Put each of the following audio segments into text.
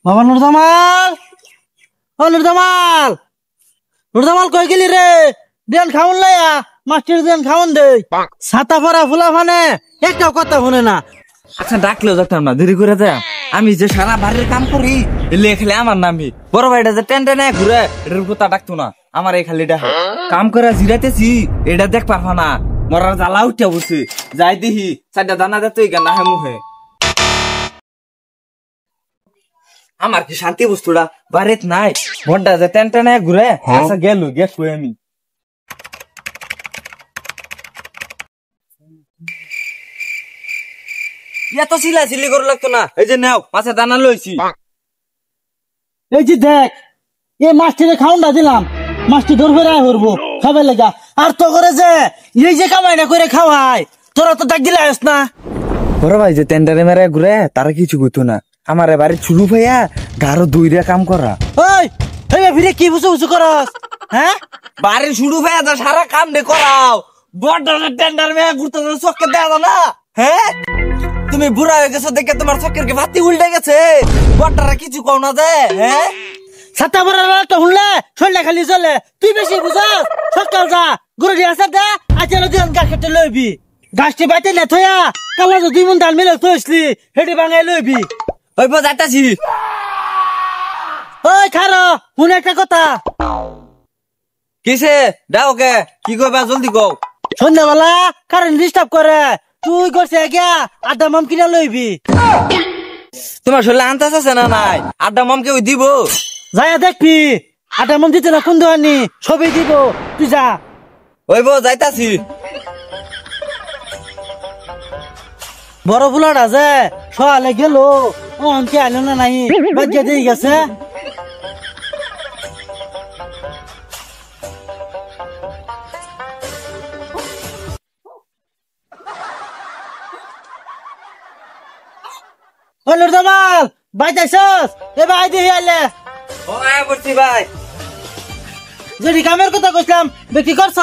বাবা নুরজামাল, ও নুরজামাল, নুরজামাল কই গেলি রে? দেন খাউন লাইয়া, মাস্টার দেন খাউন দে। ছাতা পরা ফুলা ফানে একটাও কথা শুনে না। আচ্ছা ডাকলেও যাতাম না, দেরি করে যা। আমি যে সারা বাড়ির কাম করি এলে খালি আমার নামই বড় ভাইটা যে টেন টেনে ঘুরে এটার কথা ডাকতো না, আমার এই খালি ডাকে। কাম করে জিরাইতেছি এটা দেখ পারবা না, মরার জ্বালা উঠে বসে যাই দেখি চারটা দানা দে তুই গান নাহে মুখে। আমার কি শান্তি বস্তুটা বাড়িত নাই, ঘন্টা যে টেন টেনে ঘুরে। আচ্ছা গেল গেছ আমি এত সিলা সিলি করে লাগতো না। এই যে নাও মাছের দানা লইছি। এই যে দেখ, এই মাস্টারে খাউনটা দিলাম, মাস্টার ধরবে রায় হরবো খাবে লেগা। আর তো করে যে এই যে কামাইটা করে খাওয়ায়, তোরা তো ডাক দিলে আস না। বড় ভাই যে টেন্ডারে মেরে ঘুরে তারা কিছু করতো না, আমার বাড়ির ছুলু ভাইয়া গারো দুইটা কাম করা। ওই এই ফিরে কি বুঝু বুঝু করস? হ্যাঁ, বাড়ির ছুলু ভাইয়া তো সারা কাম দে করাও, বড় টেন্ডার মেয়ে ঘুরতে চক্কে দেওয়া না। হ্যাঁ, তুমি বুড়া হয়ে গেছো দেখে তোমার চক্কের কি বাতি উল্টে গেছে, বড়রা কিছু কও না যে। হ্যাঁ, ছাতা পরা তো শুনলে শরীরটা খালি চলে, তুই বেশি বুঝাস। সকাল যা গরু দিয়ে আসা দে, আজ দিন গাছ খেতে লইবি। গাছটি বাইতে না থয়া কালা দুই মন ডাল মিলে থইসলি হেঁটে বাঙাই লইবি। ওই পর যাইতাছি। ওই খারো শুনে একটা কথা। কিসে দাও কে কি কইবা জলদি কও। সন্ধ্যাবেলা কারেন্ট ডিস্টার্ব করে, তুই করছে গিয়া আড্ডা মাম কিনা লইবি। তোমার শরীরে আন্তাজ আছে না নাই? আড্ডা মামকে ওই দিব যাইয়া দেখবি, আড্ডা মাম দিতে না কোন দোকানি সবই দিব, তুই যা। ওই বউ যাইতাছি। বড় ফুলাটা যে সকালে গেল, ও আনকে আইলো না নাই, বাজ্যা দিয়ে গেছে। ও নুরজামাল, ভাই যাইছস? এ ভাই দিয়ে আইলে ও আয় বলছি ভাই। যদি কামের কথা কইলাম বেটি করছ,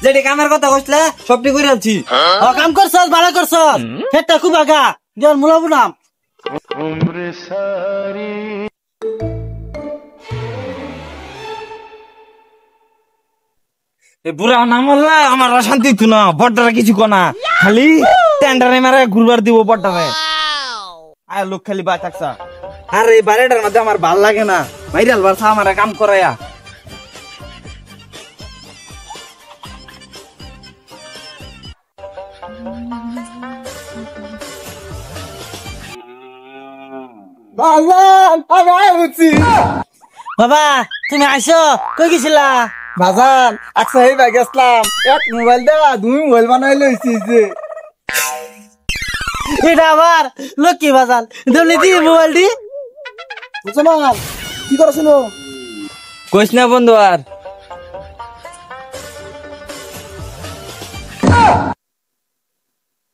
যেটি কামের কথা কইছলে সবটি করে আনছি। ও কাম করছস, ভালো করছস। খেতটা খুব আগা দেন মুলাবো নাম। বুড়া নাম হল্লা আমার শান্তি তো না, বড়টা কিছু কনা খালি টেন্ডারে মারে ঘুরবার দিব বড়টারে। আয় লোক খালি বাই থাকছা। আর এই বাড়িটার মধ্যে আমার ভাল লাগে না, ভাইরাল বারসা আমার কাম করায়া। বাবা তুমি আইসো, কই গেছিলা? বাজান আচ্ছা এই ভাই গেছলাম, এক মোবাইল দেওয়া দুই মোবাইল বানাই লইছি যে। এটা আবার লক্ষ্মী বাজান দেবলি দি মোবাইলটি। মুসলমান কি করছিল? কইস না বন্ধু আর।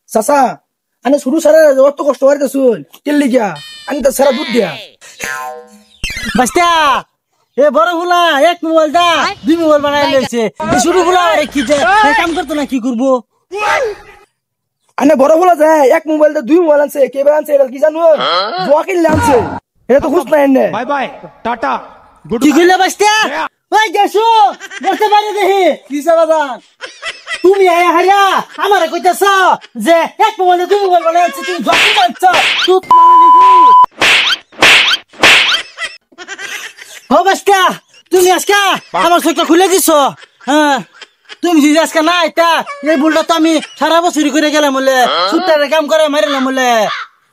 চাচা আনে শুরু সারা অত কষ্ট করতে শুন কেলি গিয়া আনি তো সারা দুধ দিয়া বাস্তা এ বড় ফুলা এক মোবাইল দা দুই মোবাইল বানাই লইছে। শুরু ফুলা আরে কি যে কাম করতো না, কি করবো? আনে বড় বলা যায় এক মোবাইল দা দুই মোবাইল আনছে, কে আনছে এটা কি জানো? জোয়া কিনলে আনছে, এটা তো খুশ নাই এনে। बाय बाय टाटा गुड কি কইলা বাস্তা? ওই গেছো বসতে পারে দেখি কিসে বাজান? তুমি আয়া হারিয়া আমারে কইতাছ যে এক মোবাইলে দুই মোবাইল বানাইছে, তুমি জকি মারছ তুত মারি দি। ও বাস্তা তুমি আজকে আমার চোখটা খুলে দিছ। হ্যাঁ, তুমি যদি আজকে না এটা এই ভুলটা তো আমি সারা বছরই করে গেলাম বলে, সুতারে কাম করে মারিলাম বলে।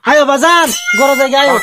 আয়ো বাজান ঘরে যাই আয়ো।